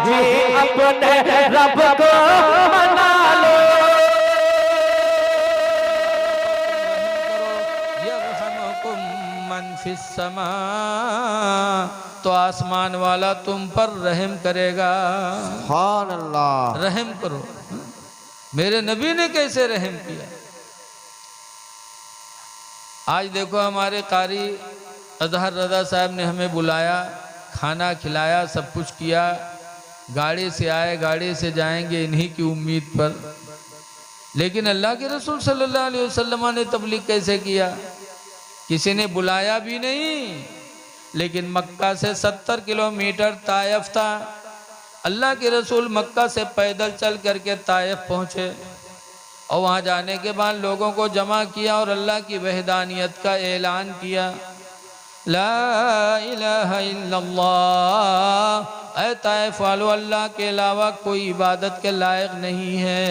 ही अपने रब को मना लो। यरहमुकुम मन फिस समा, तो आसमान वाला तुम पर रहम करेगा। सुभान अल्लाह। रहम करो। मेरे नबी ने कैसे रहम किया। आज देखो हमारे कारी अजहर रजा साहब ने हमें बुलाया, खाना खिलाया, सब कुछ किया, गाड़ी से आए गाड़ी से जाएंगे इन्हीं की उम्मीद पर। लेकिन अल्लाह के रसूल सल्लल्लाहु अलैहि वसल्लम ने तबलीग कैसे किया। किसी ने बुलाया भी नहीं, लेकिन मक्का से 70 किलोमीटर ताइफ था। अल्लाह के रसूल मक्का से पैदल चल करके ताइफ पहुँचे और वहाँ जाने के बाद लोगों को जमा किया और अल्लाह की वहदानियत का ऐलान किया। ला इलाहा इल्लल्लाह, ऐ ताइफ वालों, अल्लाह के अलावा कोई इबादत के लायक नहीं है।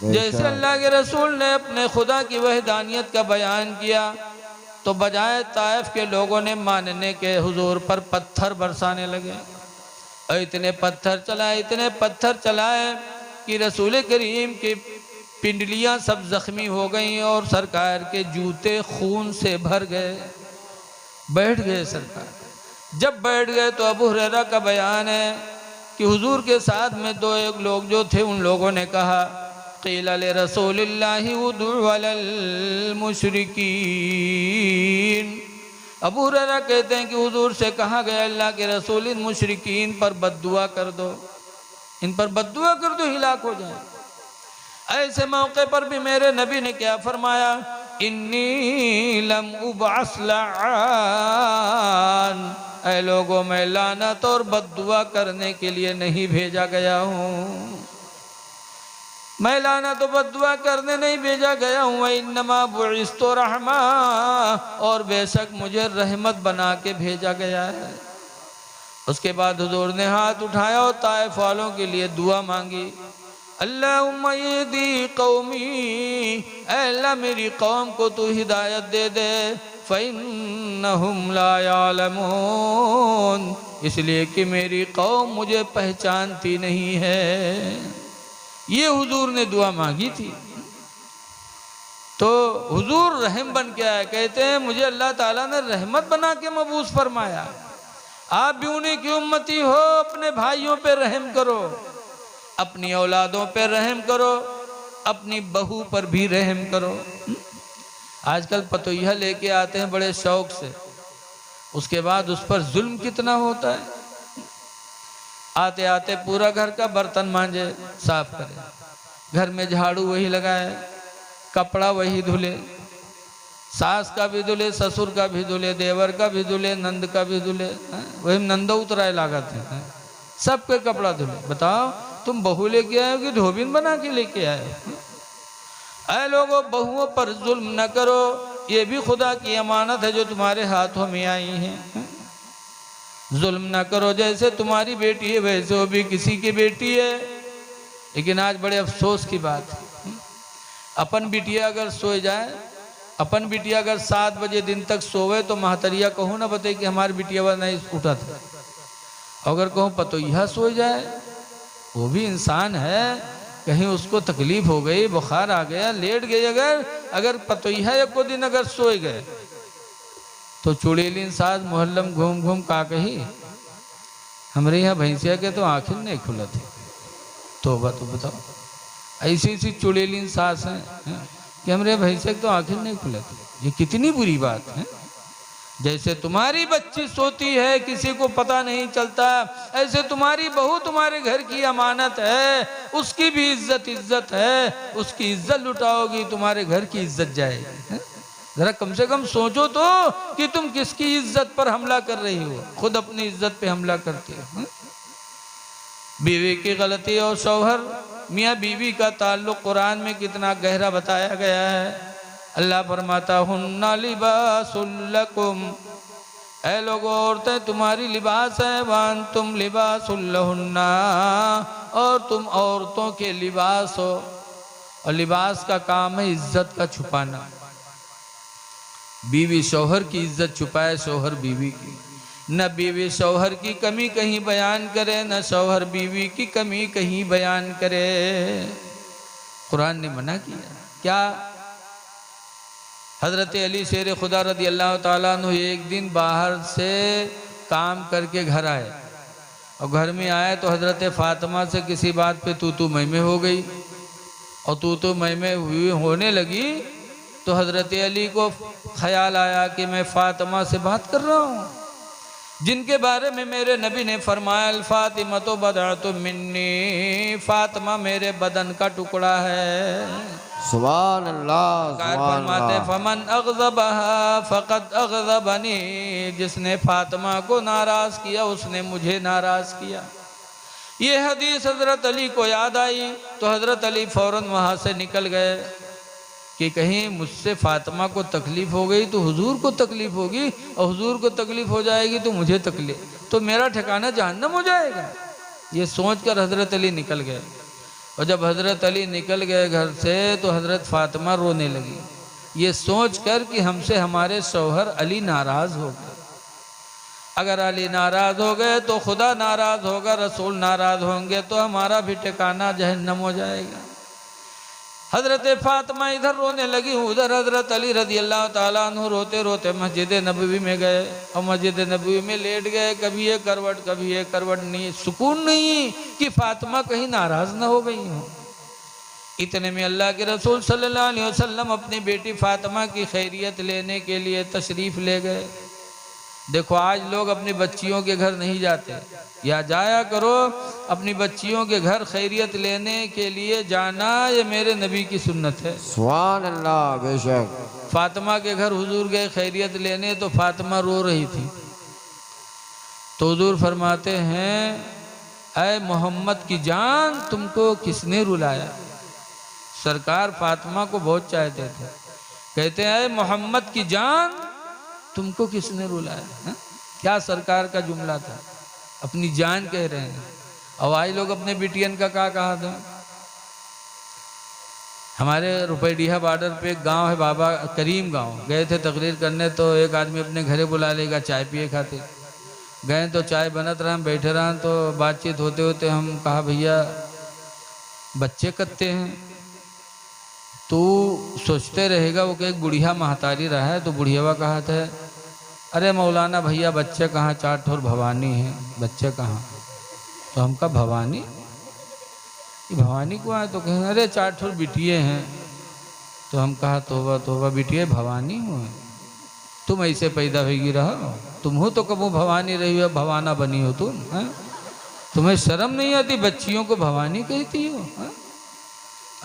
जैसे अल्लाह के रसूल ने अपने खुदा की वहदानियत का बयान किया तो बजाय ताइफ के लोगों ने मानने के हुजूर पर पत्थर बरसाने लगे। और इतने पत्थर चलाए कि रसूल करीम की पिंडलियां सब जख्मी हो गईं और सरकार के जूते खून से भर गए। बैठ गए सरकार। जब बैठ गए तो अबू हुरैरा का बयान है कि हुजूर के साथ में दो एक लोग जो थे उन लोगों ने कहा, क़ील ले रसूलिल्लाहि उदु अलल मुशरिकीन। अबू हुरैरा कहते हैं कि हुजूर से कहा गया, अल्लाह के रसूल इन मुशरिकीन पर बद्दुआ कर दो, इन पर बद्दुआ कर दो, हिलाक हो जाए। ऐसे मौके पर भी मेरे नबी ने क्या फरमाया, इन्नी लम उबअस लआन, ऐ लोगों मैं लानत और बद्दुआ करने के लिए नहीं भेजा गया हूँ। मैं लानत और बद्दुआ करने नहीं भेजा गया हूँ। इन्नमा बुइस्तु रहमा, और बेशक मुझे रहमत बना के भेजा गया है। उसके बाद हुजूर ने हाथ उठाया और ताइफ वालों के लिए दुआ मांगी। अल्लाहुम्मा यहदी कौमी, अल्लाह मेरी कौम को तू हिदायत दे दे। फ़इन्नहुम ला यालमून, इसलिए कि मेरी कौम मुझे पहचानती नहीं है। ये हुजूर ने दुआ मांगी थी। तो हुजूर रहम बन के आए। कहते हैं मुझे अल्लाह ताला ने रहमत बना के मबूस फरमाया। आप भी उन्हीं की उम्मती हो, अपने भाइयों पे रहम करो, अपनी औलादों पे रहम करो, अपनी बहू पर भी रहम करो। आजकल पतोहिया लेके आते हैं बड़े शौक से, उसके बाद उस पर जुल्म कितना होता है। आते आते पूरा घर का बर्तन मांजे, साफ करे, घर में झाड़ू वही लगाए, कपड़ा वही धुले, सास का भी धुले, ससुर का भी धुले, देवर का भी धुले, नंद का भी धुले, वही नंदो उतराए लागत है, सबके कपड़ा धुले। बताओ तुम बहू लेके आए हो कि धोबिन बना के लेके आए हो। ऐ लोगों, बहुओं पर जुल्म न करो, ये भी खुदा की अमानत है जो तुम्हारे हाथों में आई है। जुल्म न करो, जैसे तुम्हारी बेटी है वैसे वो भी किसी की बेटी है। लेकिन आज बड़े अफसोस की बात है, अपन बिटिया अगर सोए जाए, अपन बिटिया अगर 7 बजे दिन तक सोवे तो महतरिया कहूँ ना बताए कि हमारी बिटिया नहीं उठा था। अगर कहूँ पतोहिया सो जाए, वो भी इंसान है, कहीं उसको तकलीफ हो गई, बुखार आ गया, लेट गई, अगर पतोहिया एक को दिन अगर सोए गए तो चुड़ैलिन साथ मोहल्लम घूम घूम का कही हमारे यहाँ भैंसिया के तो आखिर नहीं खुला थे। तो बताओ, ऐसी ऐसी चुड़ैलिन सास हैं कि हमारे भैंसिया के तो आखिर नहीं खुला थे। ये कितनी बुरी बात है। जैसे तुम्हारी बच्ची सोती है किसी को पता नहीं चलता, ऐसे तुम्हारी बहू तुम्हारे घर की अमानत है, उसकी भी इज्जत है। उसकी इज्जत लुटाओगी तुम्हारे घर की इज्जत जाएगी। जरा कम से कम सोचो तो कि तुम किसकी इज्जत पर हमला कर रही हो, खुद अपनी इज्जत पे हमला करते हो। बीवी की गलती और शौहर मियाँ बीवी का ताल्लुक कुरान में कितना गहरा बताया गया है। अल्लाह फरमाता हुन्ना लिबासुल लकुम, ऐ लोगों औरतें तुम्हारी लिबास है, वान तुम लिबासुल लहुन्ना, और तुम औरतों के लिबास हो। और लिबास का काम है इज्जत का छुपाना। बीवी शौहर की इज्जत छुपाए, शौहर बीवी की। न बीवी शौहर की कमी कहीं बयान करे, न शौहर बीवी की कमी कहीं बयान करे। कुरान ने मना किया। क्या? हजरत अली शेर खुदा रदी अल्लाह ताला अन्हु एक दिन बाहर से काम करके घर आए और घर में आए तो हजरत फातिमा से किसी बात पे तू मैं हो गई और तू मैं हुई होने लगी तो हजरत अली को ख्याल आया कि मैं फातिमा से बात कर रहा हूँ, जिनके बारे में मेरे नबी ने फरमाया अल फातिमा तो बदअतु मिन्नी, फातिमा मेरे बदन का टुकड़ा है। सुभान अल्लाह, फरमाते फमन अग़ज़बहा फ़क़द अग़ज़बनी, जिसने फातिमा को नाराज किया उसने मुझे नाराज किया। ये हदीस हजरत अली को याद आई तो हजरत अली फौरन वहाँ से निकल गए कि कहीं मुझसे फातिमा को तकलीफ़ हो गई तो हुजूर को तकलीफ़ होगी और हुजूर को तकलीफ़ हो जाएगी तो मुझे तकलीफ़, तो मेरा ठिकाना जहन्नम हो जाएगा। ये सोचकर हजरत अली निकल गए और जब हजरत अली निकल गए घर से तो हजरत फातिमा रोने लगी, ये सोचकर कि हमसे हमारे शौहर अली नाराज़ हो गए। अगर अली नाराज़ हो गए तो खुदा नाराज़ होगा, रसूल नाराज़ होंगे तो हमारा भी ठिकाना जहन्नम हो जाएगा। हजरत फातिमा इधर रोने लगी, उधर हजरत अली रदी अल्लाह ताला अन्हु रोते रोते मस्जिद नबवी में गए और मस्जिद नबवी में लेट गए। कभी ये करवट कभी ये करवट, नहीं सुकून नहीं कि फातिमा कहीं नाराज़ ना हो गई हो। इतने में अल्लाह के रसूल सल्लल्लाहु अलैहि वसल्लम अपनी बेटी फातिमा की खैरियत लेने के लिए तशरीफ़ ले गए। देखो आज लोग अपनी बच्चियों के घर नहीं जाते, या जाया करो अपनी बच्चियों के घर खैरियत लेने के लिए जाना, ये मेरे नबी की सुन्नत है। सुभान अल्लाह, बेशक। फातिमा के घर हुजूर गए खैरियत लेने तो फातिमा रो रही थी तो हुजूर फरमाते हैं ऐ मोहम्मद की जान तुमको किसने रुलाया। सरकार फातिमा को बहुत चाहते थे, कहते हैं ऐ मोहम्मद की जान तुमको किसने रुलाया है? क्या सरकार का जुमला था, अपनी जान कह रहे हैं। और आज लोग अपने बिटियन का क्या कहा था। हमारे रुपैडीहा बॉर्डर पे एक गांव है बाबा करीम गांव, गए थे तकरीर करने तो एक आदमी अपने घरे बुला लेगा चाय पिए खाते। गए तो चाय बनत रहा, हम बैठे रहा तो बातचीत होते होते हम कहा भैया बच्चे कत्ते हैं, तो सोचते रहेगा वो कि एक बुढ़िया महतारी रहा है तो बुढ़ियावा कहा था अरे मौलाना भैया बच्चे कहाँ, चार ठोर भवानी है, बच्चे कहाँ। तो हम कहा भवानी, ये भवानी को आए तो कहें अरे चार ठोर बिटिए हैं। तो हम कहा तोबा तोबा बिटिए भवानी हो, तुम ऐसे पैदा होगी रहो, तुम हो तो कबू भवानी रही हो, भवाना बनी हो तुम है? तुम्हें शर्म नहीं आती बच्चियों को भवानी कहती हो है?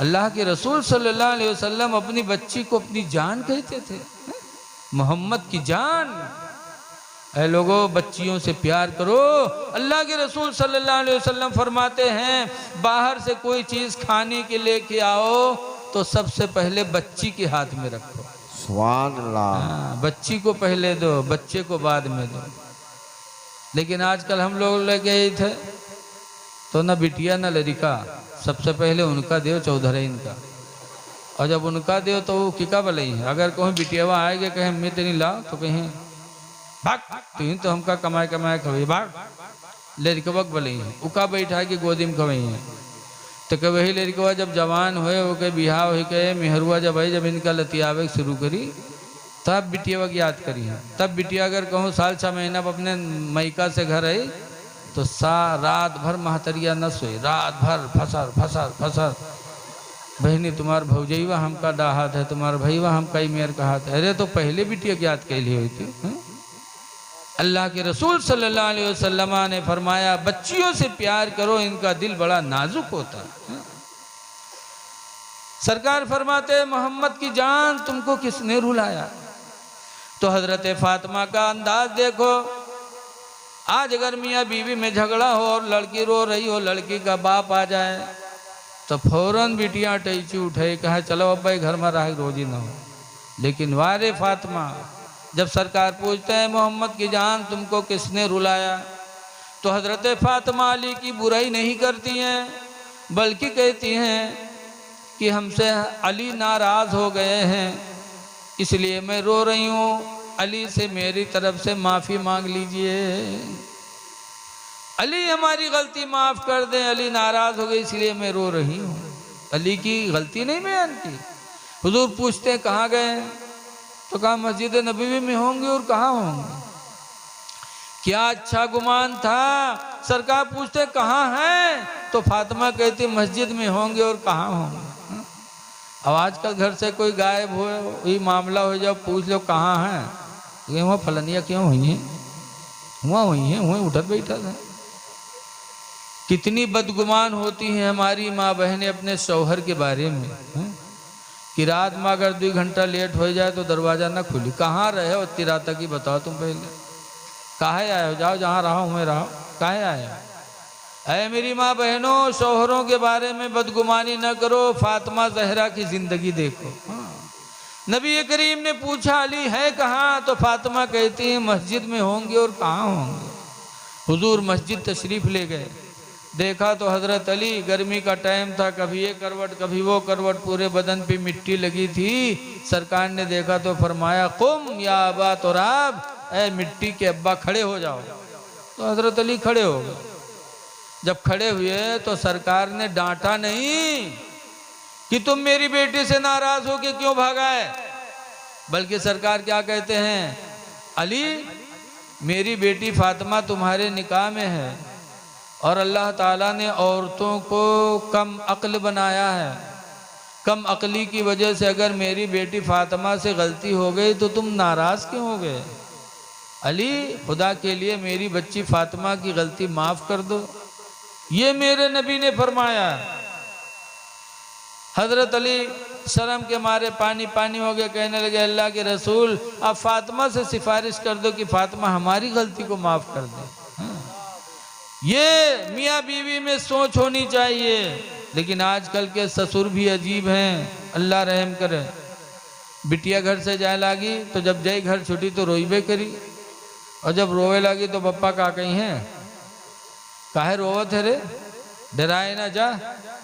अल्लाह के रसूल सल्लल्लाहु अलैहि वसल्लम अपनी बच्ची को अपनी जान कहते थे, मोहम्मद की जान। ऐ लोगों बच्चियों से प्यार करो। अल्लाह के रसूल सल्लल्लाहु अलैहि वसल्लम फरमाते हैं बाहर से कोई चीज़ खाने के लेके आओ तो सबसे पहले बच्ची के हाथ में रखो। सुभान अल्लाह। बच्ची को पहले दो, बच्चे को बाद में दो। लेकिन आजकल हम लोग लगे थे तो न बिटिया न लड़का, सबसे पहले उनका देव चौधरी इनका, और जब उनका देव तो वो किका बलई है। अगर कहीं बिटियावा आएगा कहें मैं तेरी ला तो कहें भाग, तो हमका कमाए कमाए खवई भाग। लड़कवक बलई है उका बैठा के गोदी में खवई है तो कह वही लड़कवा जब जवान हुए वो कहे बिहाव हो कहे मेहरुआ जब आई जब इनका लतियावे शुरू करी तब बिटियावा की याद करी है। तब बिटिया अगर कहूँ साल 6 महीना अपने मैका से घर आई तो रात भर महतरिया न सोई, रात भर फसर फसर फसर। बहनी तुम्हार भौजैवा हमका डाहत है, तुम्हार भैया हमका मेयर कहा था। अरे तो पहले बिटिया की याद कैली हुई थी। अल्लाह के रसूल सल्लल्लाहु अलैहि वसल्लम ने फरमाया बच्चियों से प्यार करो, इनका दिल बड़ा नाजुक होता है। सरकार फरमाते मोहम्मद की जान तुमको किसने रुलाया। तो हजरत फातिमा का अंदाज देखो, आज अगर मियाँ बीवी में झगड़ा हो और लड़की रो रही हो, लड़की का बाप आ जाए तो फौरन बिटियाँ टैची उठाई कहा चलो अब भाई घर में रह रोजी ना हो। लेकिन वारे फातिमा जब सरकार पूछते हैं मोहम्मद की जान तुमको किसने रुलाया तो हजरत फातिमा अली की बुराई नहीं करती हैं बल्कि कहती हैं कि हमसे अली नाराज़ हो गए हैं इसलिए मैं रो रही हूँ। अली से मेरी तरफ से माफ़ी मांग लीजिए, अली हमारी गलती माफ़ कर दें। अली नाराज़ हो गए इसलिए मैं रो रही हूँ, अली की गलती नहीं बयान की। हुजूर पूछते हैं कहाँ गए, तो कहा मस्जिद नबवी में होंगे। और कहाँ होंगे? क्या अच्छा गुमान था। सरकार पूछते कहाँ हैं, तो फातिमा कहती मस्जिद में होंगे। और कहाँ होंगे? अब आजकल घर से कोई गायब हो, ये मामला हो जाए, पूछ लो कहाँ हैं, ये वहाँ फलनिया क्यों हुई हैं, वहाँ हुई हैं, वहीं उठत बैठा था। कितनी बदगुमान होती हैं हमारी माँ बहनें अपने शौहर के बारे में, कि रात में अगर 2 घंटा लेट हो जाए तो दरवाज़ा ना खुली। कहाँ रहे हो इतनी रात तक ही बताओ तुम, पहले काहे आए हो, जाओ जहाँ रहा हूँ मैं रहा, काहे आए हो। अरे मेरी माँ बहनों, शौहरों के बारे में बदगुमानी न करो, फातिमा जहरा की ज़िंदगी देखो। नबी करीम ने पूछा अली है कहाँ, तो फातिमा कहती है मस्जिद में होंगे। और कहाँ होंगे? हुजूर मस्जिद तशरीफ़ ले गए, देखा तो हज़रत अली, गर्मी का टाइम था, कभी ये करवट कभी वो करवट, पूरे बदन पे मिट्टी लगी थी। सरकार ने देखा तो फरमाया कुम या अबा तुराब, ऐ मिट्टी के अब्बा खड़े हो जाओ। तो हज़रत अली खड़े हो गए। जब खड़े हुए तो सरकार ने डांटा नहीं कि तुम मेरी बेटी से नाराज़ हो के क्यों भागा है, बल्कि सरकार क्या कहते हैं, अली मेरी बेटी फातिमा तुम्हारे निकाह में है, और अल्लाह ताला ने औरतों को कम अक्ल बनाया है। कम अक्ली की वजह से अगर मेरी बेटी फातिमा से गलती हो गई तो तुम नाराज़ क्यों हो गए? अली खुदा के लिए मेरी बच्ची फातिमा की गलती माफ़ कर दो, ये मेरे नबी ने फरमाया। हज़रत अली शर्म के मारे पानी पानी हो गए, कहने लगे अल्लाह के रसूल आप फातिमा से सिफारिश कर दो कि फातिमा हमारी गलती को माफ़ कर दे। ये मियाँ बीवी में सोच होनी चाहिए। लेकिन आजकल के ससुर भी अजीब हैं, अल्लाह रहम करे। बिटिया घर से जाए लागी तो जब जाए घर छुट्टी तो रोईबे करी, और जब रोवे लगी तो पप्पा का कहीं हैं, काहे रोवत है रे, डराए ना जा।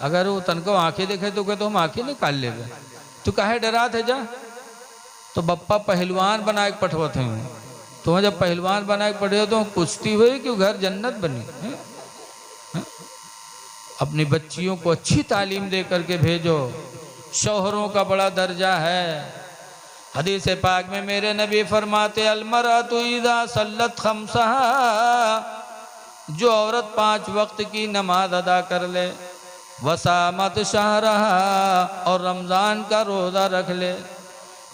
अगर वो तनको आंखें देखे तो कहते हम आंखें निकाल लेंगे, तू काहे डरात है जा। तो बप्पा पहलवान बना के पठवत हैं, तो जब पहलवान बना के पढ़े तो कुश्ती हुई कि घर जन्नत बनी है? अपनी बच्चियों को अच्छी तालीम दे करके भेजो, शौहरों का बड़ा दर्जा है। हदीस पाक में मेरे नबी फरमाते अलमरअतु इज़ा सल्लत खम्सहा, जो औरत 5 वक्त की नमाज अदा कर ले, वसामत शहरहा, और रमज़ान का रोज़ा रख ले,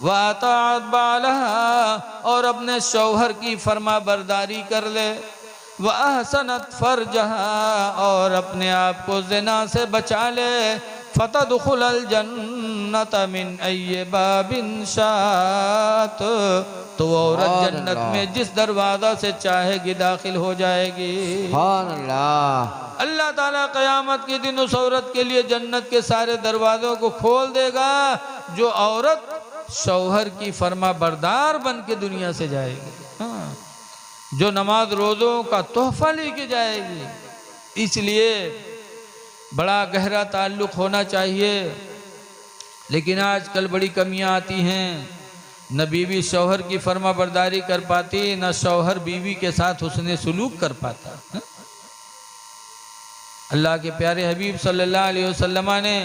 वाताअत बालहा, और अपने शौहर की फरमा बरदारी कर ले, व अहसनत फरजहा, और अपने आप को ज़िना से बचा ले, फतदखुलल जन्नत मिन अय्यि बाबिन शात, तो वो औरत जन्नत में जिस दरवाज़ा से चाहेगी दाखिल हो जाएगी। अल्लाह ताला क़यामत के दिन उस औरत के लिए जन्नत के सारे दरवाज़ों को खोल देगा जो औरत शौहर की फरमा बरदार बन के दुनिया से जाएगी, हाँ, जो नमाज रोज़ों का तोहफा लेके जाएगी। इसलिए बड़ा गहरा ताल्लुक़ होना चाहिए। लेकिन आजकल बड़ी कमियां आती हैं, न बीवी शौहर की फरमा बरदारी कर पाती, न शौहर बीवी के साथ हुस्ने सुलूक कर पाता। हाँ? अल्लाह के प्यारे हबीब सल्लल्लाहु अलैहि वसल्लम ने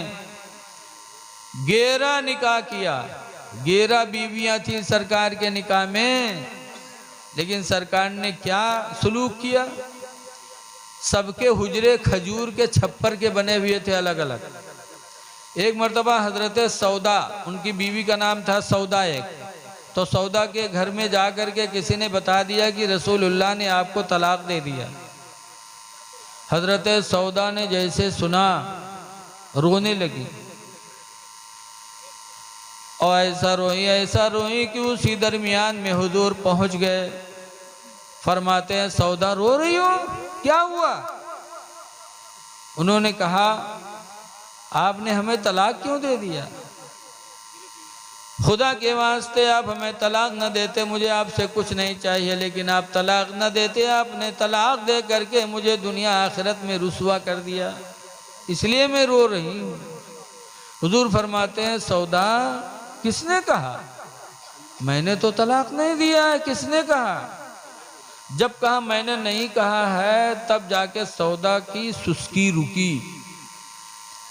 11 निकाह किया, 11 बीवियां थी सरकार के निकाह में। लेकिन सरकार ने क्या सलूक किया, सबके हुजरे खजूर के छप्पर के बने हुए थे अलग अलग। एक मर्तबा हजरत सौदा, उनकी बीवी का नाम था सौदा एक, तो सौदा के घर में जा कर के किसी ने बता दिया कि रसूलुल्लाह ने आपको तलाक दे दिया। हजरत सौदा ने जैसे सुना रोने लगी, और ऐसा रोई कि उसी दरमियान में हुजूर पहुंच गए। फरमाते हैं सौदा रो रही हो, क्या हुआ? उन्होंने कहा आपने हमें तलाक क्यों दे दिया? खुदा के वास्ते आप हमें तलाक न देते, मुझे आपसे कुछ नहीं चाहिए, लेकिन आप तलाक न देते, आपने तलाक दे करके मुझे दुनिया आखिरत में रुसवा कर दिया, इसलिए मैं रो रही हूँ। हुजूर फरमाते हैं सौदा किसने कहा मैंने तो तलाक नहीं दिया है। किसने कहा? जब कहा मैंने नहीं कहा है, तब जाके सौदा की सुस्की रुकी,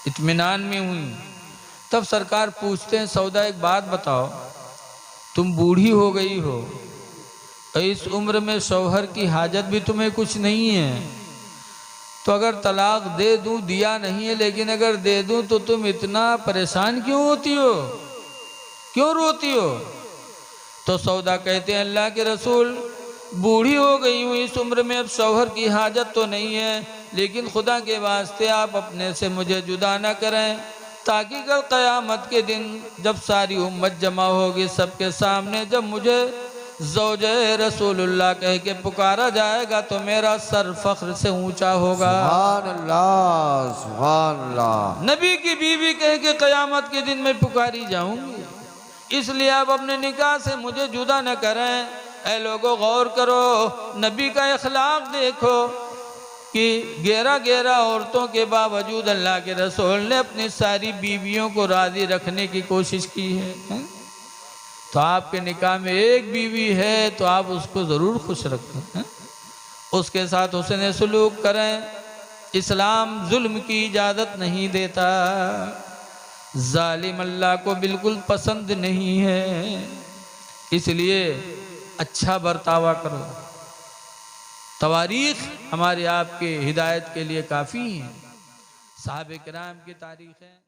इत्मीनान में हुई। तब सरकार पूछते हैं, सौदा एक बात बताओ, तुम बूढ़ी हो गई हो, इस उम्र में शौहर की हाजत भी तुम्हें कुछ नहीं है, तो अगर तलाक दे दूं, दिया नहीं है लेकिन अगर दे दूं तो तुम इतना परेशान क्यों होती हो, क्यों रोती हो? तो सौदा कहते हैं, अल्लाह के रसूल, बूढ़ी हो गई हूँ, इस उम्र में अब शौहर की हाजत तो नहीं है, लेकिन खुदा के वास्ते आप अपने से मुझे जुदा न करें, ताकि कल क़यामत के दिन जब सारी उम्मत जमा होगी सबके सामने, जब मुझे ज़ौजे रसूलुल्लाह कह के पुकारा जाएगा तो मेरा सर फख्र से ऊंचा होगा। सुभान अल्लाह, सुभान अल्लाह। नबी की बीवी कह के क़यामत के दिन में पुकारी जाऊंगी, इसलिए आप अपने निकाह से मुझे जुदा न करें। ऐ लोगों, गौर करो, नबी का इखलाक देखो कि 11 औरतों के बावजूद अल्लाह के रसूल ने अपनी सारी बीवियों को राजी रखने की कोशिश की है। तो आपके निकाह में एक बीवी है तो आप उसको ज़रूर खुश रखें, उसके साथ हुस्न सलूक करें। इस्लाम जुल्म की इजाज़त नहीं देता, जालिम अल्लाह को बिल्कुल पसंद नहीं है, इसलिए अच्छा बर्तावा करो। तवारीख हमारे आपके हिदायत के लिए काफ़ी हैं। साहबे किराम की तारीख़ है।